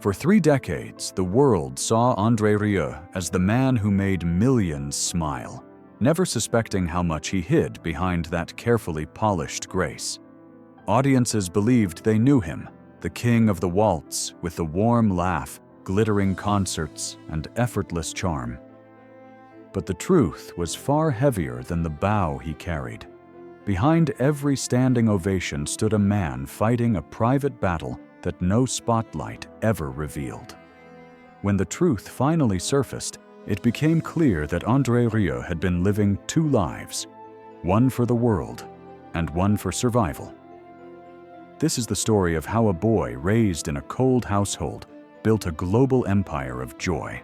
For 3 decades, the world saw André Rieu as the man who made millions smile, never suspecting how much he hid behind that carefully polished grace. Audiences believed they knew him, the king of the waltz with the warm laugh, glittering concerts, and effortless charm. But the truth was far heavier than the bow he carried. Behind every standing ovation stood a man fighting a private battle that no spotlight ever revealed. When the truth finally surfaced, it became clear that André Rieu had been living 2 lives, one for the world and one for survival. This is the story of how a boy raised in a cold household built a global empire of joy,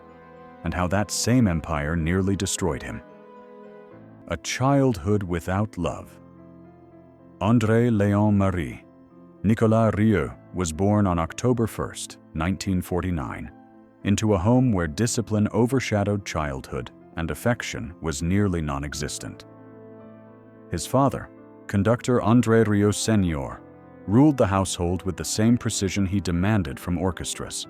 and how that same empire nearly destroyed him. A childhood without love. André Léon Marie Nicolas Rieu was born on October 1st, 1949, into a home where discipline overshadowed childhood and affection was nearly non-existent. His father, conductor André Rieu Senior, ruled the household with the same precision he demanded from orchestras.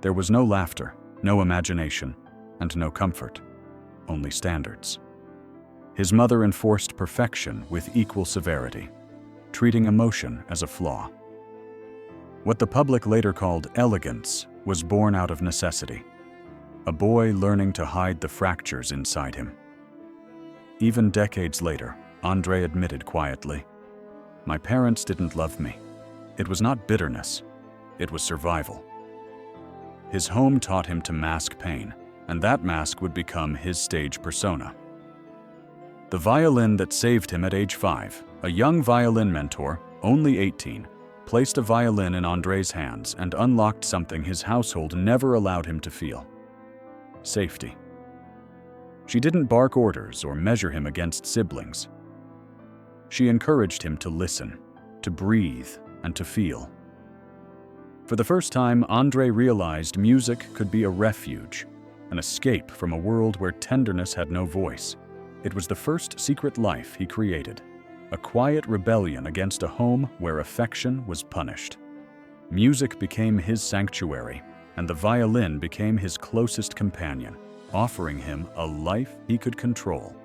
There was no laughter, no imagination, and no comfort, only standards. His mother enforced perfection with equal severity, treating emotion as a flaw. What the public later called elegance was born out of necessity, a boy learning to hide the fractures inside him. Even decades later, André admitted quietly, "My parents didn't love me. It was not bitterness, it was survival." His home taught him to mask pain, and that mask would become his stage persona. The violin that saved him at age 5, a young violin mentor, only 18, placed a violin in André's hands and unlocked something his household never allowed him to feel: safety. She didn't bark orders or measure him against siblings. She encouraged him to listen, to breathe, and to feel. For the first time, André realized music could be a refuge, an escape from a world where tenderness had no voice. It was the first secret life he created, a quiet rebellion against a home where affection was punished. Music became his sanctuary, and the violin became his closest companion, offering him a life he could control.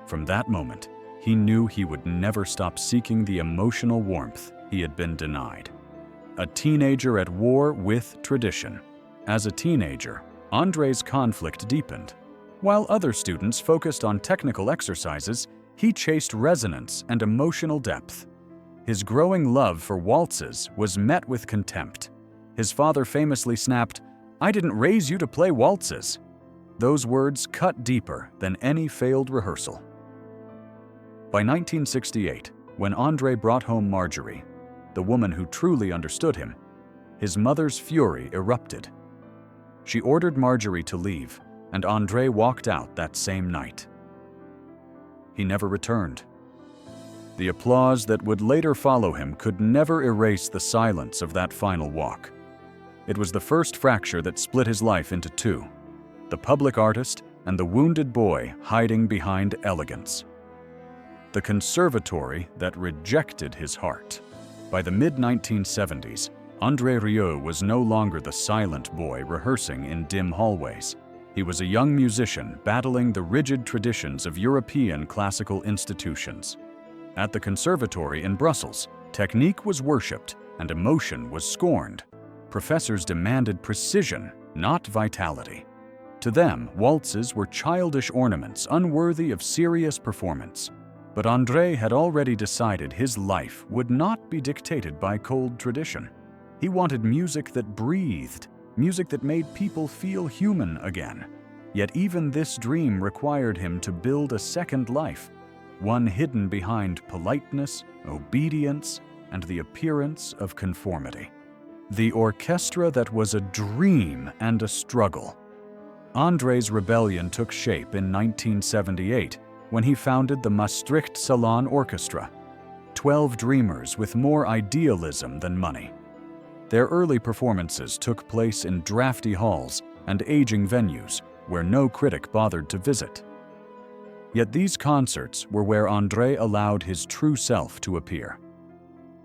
From that moment, he knew he would never stop seeking the emotional warmth he had been denied. A teenager at war with tradition. As a teenager, André's conflict deepened. While other students focused on technical exercises, he chased resonance and emotional depth. His growing love for waltzes was met with contempt. His father famously snapped, "I didn't raise you to play waltzes." Those words cut deeper than any failed rehearsal. By 1968, when André brought home Marjorie, the woman who truly understood him, his mother's fury erupted. She ordered Marjorie to leave, and André walked out that same night. He never returned. The applause that would later follow him could never erase the silence of that final walk. It was the first fracture that split his life into 2, the public artist and the wounded boy hiding behind elegance. The conservatory that rejected his heart. By the mid-1970s, André Rieu was no longer the silent boy rehearsing in dim hallways. He was a young musician battling the rigid traditions of European classical institutions. At the conservatory in Brussels, technique was worshipped and emotion was scorned. Professors demanded precision, not vitality. To them, waltzes were childish ornaments unworthy of serious performance. But André had already decided his life would not be dictated by cold tradition. He wanted music that breathed, music that made people feel human again. Yet even this dream required him to build a second life, one hidden behind politeness, obedience, and the appearance of conformity. The orchestra that was a dream and a struggle. André's rebellion took shape in 1978 when he founded the Maastricht Salon Orchestra, 12 dreamers with more idealism than money. Their early performances took place in drafty halls and aging venues where no critic bothered to visit. Yet these concerts were where André allowed his true self to appear.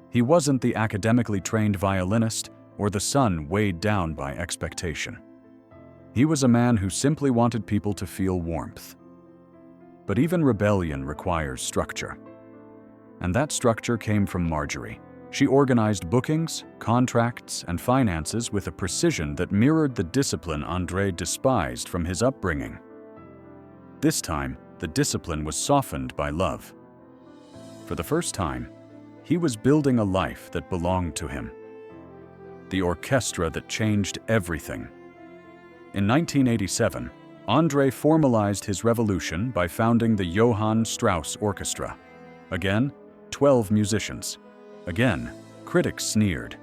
He wasn't the academically trained violinist or the sun weighed down by expectation. He was a man who simply wanted people to feel warmth. But even rebellion requires structure. And that structure came from Marjorie. She organized bookings, contracts, and finances with a precision that mirrored the discipline André despised from his upbringing. This time, the discipline was softened by love. For the first time, he was building a life that belonged to him. The orchestra that changed everything. In 1987, André formalized his revolution by founding the Johann Strauss Orchestra. Again, 12 musicians. Again, critics sneered.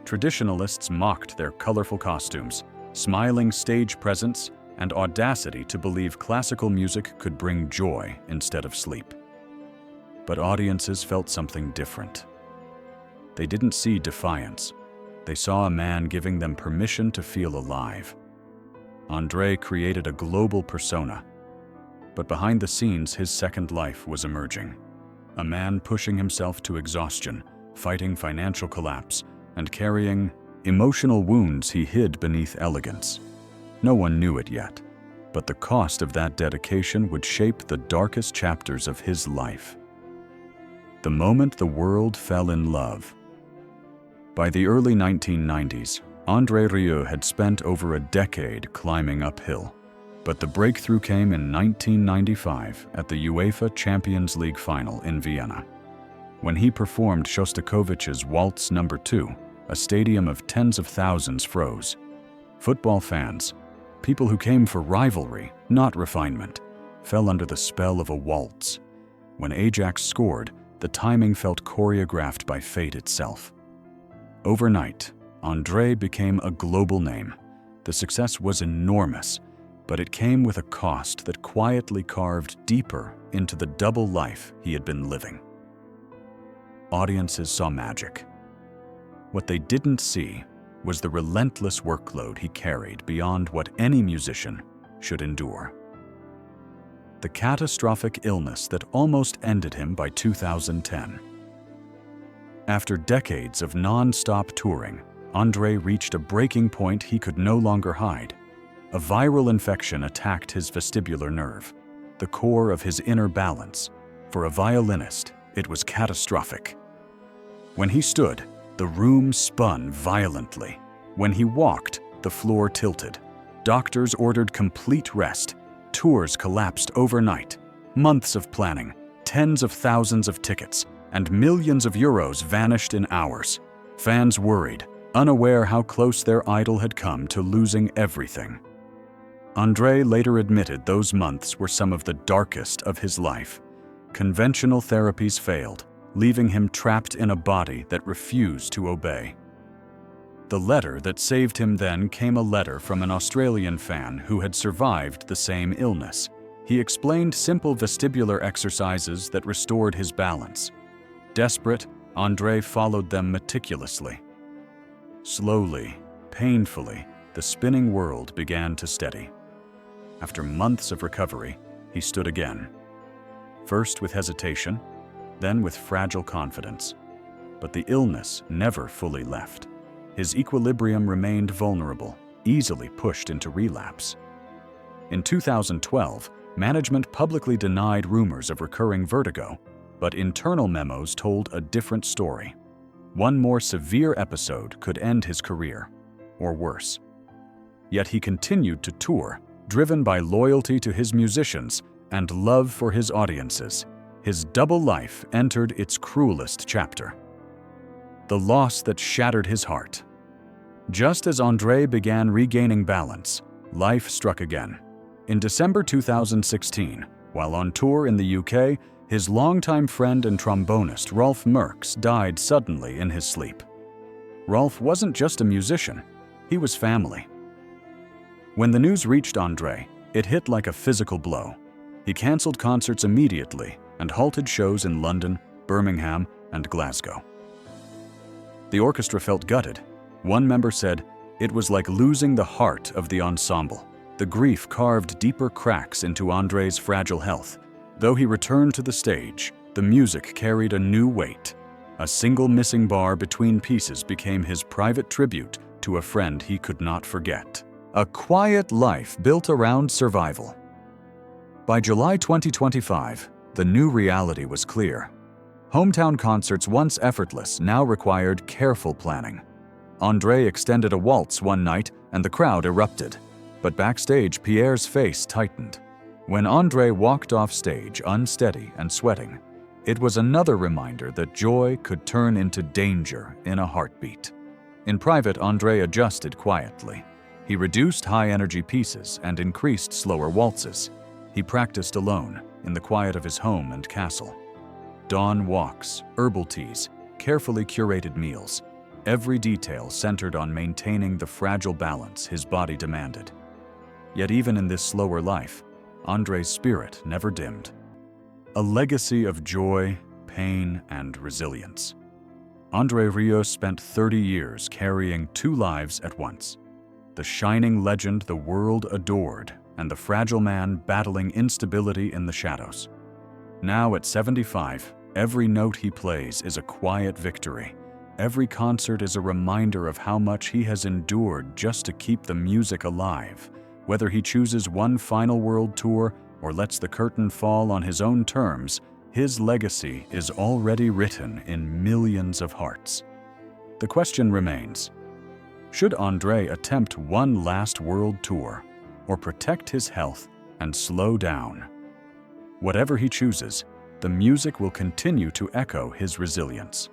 Traditionalists mocked their colorful costumes, smiling stage presence, and audacity to believe classical music could bring joy instead of sleep. But audiences felt something different. They didn't see defiance. They saw a man giving them permission to feel alive. André created a global persona. But behind the scenes, his second life was emerging. A man pushing himself to exhaustion, fighting financial collapse, and carrying emotional wounds he hid beneath elegance. No one knew it yet, but the cost of that dedication would shape the darkest chapters of his life. The moment the world fell in love. By the early 1990s, André Rieu had spent over a decade climbing uphill. But the breakthrough came in 1995 at the UEFA Champions League final in Vienna. When he performed Shostakovich's Waltz No. 2, a stadium of tens of thousands froze. Football fans, people who came for rivalry, not refinement, fell under the spell of a waltz. When Ajax scored, the timing felt choreographed by fate itself. Overnight, André became a global name. The success was enormous, but it came with a cost that quietly carved deeper into the double life he had been living. Audiences saw magic. What they didn't see was the relentless workload he carried beyond what any musician should endure. The catastrophic illness that almost ended him by 2010. After decades of non-stop touring, André reached a breaking point he could no longer hide. A viral infection attacked his vestibular nerve, the core of his inner balance. For a violinist, it was catastrophic. When he stood, the room spun violently. When he walked, the floor tilted. Doctors ordered complete rest. Tours collapsed overnight. Months of planning, tens of thousands of tickets, and millions of euros vanished in hours. Fans worried, unaware how close their idol had come to losing everything. André later admitted those months were some of the darkest of his life. Conventional therapies failed, leaving him trapped in a body that refused to obey. The letter that saved him then came a letter from an Australian fan who had survived the same illness. He explained simple vestibular exercises that restored his balance. Desperate, André followed them meticulously. Slowly, painfully, the spinning world began to steady. After months of recovery, he stood again. First with hesitation, then with fragile confidence. But the illness never fully left. His equilibrium remained vulnerable, easily pushed into relapse. In 2012, management publicly denied rumors of recurring vertigo, but internal memos told a different story. One more severe episode could end his career, or worse. Yet he continued to tour, driven by loyalty to his musicians and love for his audiences. His double life entered its cruelest chapter. The loss that shattered his heart. Just as André began regaining balance, life struck again. In December 2016, while on tour in the UK, his longtime friend and trombonist Rolf Merks died suddenly in his sleep. Rolf wasn't just a musician, he was family. When the news reached André, it hit like a physical blow. He canceled concerts immediately and halted shows in London, Birmingham, and Glasgow. The orchestra felt gutted. One member said, "It was like losing the heart of the ensemble." The grief carved deeper cracks into André's fragile health. Though he returned to the stage, the music carried a new weight, A single missing bar between pieces became his private tribute to a friend he could not forget. A quiet life built around survival. By July 2025, the new reality was clear. Hometown concerts, once effortless, now required careful planning. André extended a waltz one night and the crowd erupted. But backstage, Pierre's face tightened. When André walked off stage, unsteady and sweating, it was another reminder that joy could turn into danger in a heartbeat. In private, André adjusted quietly. He reduced high-energy pieces and increased slower waltzes. He practiced alone, in the quiet of his home and castle. Dawn walks, herbal teas, carefully curated meals. Every detail centered on maintaining the fragile balance his body demanded. Yet even in this slower life, André's spirit never dimmed. A legacy of joy, pain, and resilience. André Rieu spent 30 years carrying two lives at once. The shining legend the world adored, and the fragile man battling instability in the shadows. Now at 75, every note he plays is a quiet victory. Every concert is a reminder of how much he has endured just to keep the music alive. Whether he chooses one final world tour or lets the curtain fall on his own terms, his legacy is already written in millions of hearts. The question remains, should André attempt one last world tour or protect his health and slow down? Whatever he chooses, the music will continue to echo his resilience.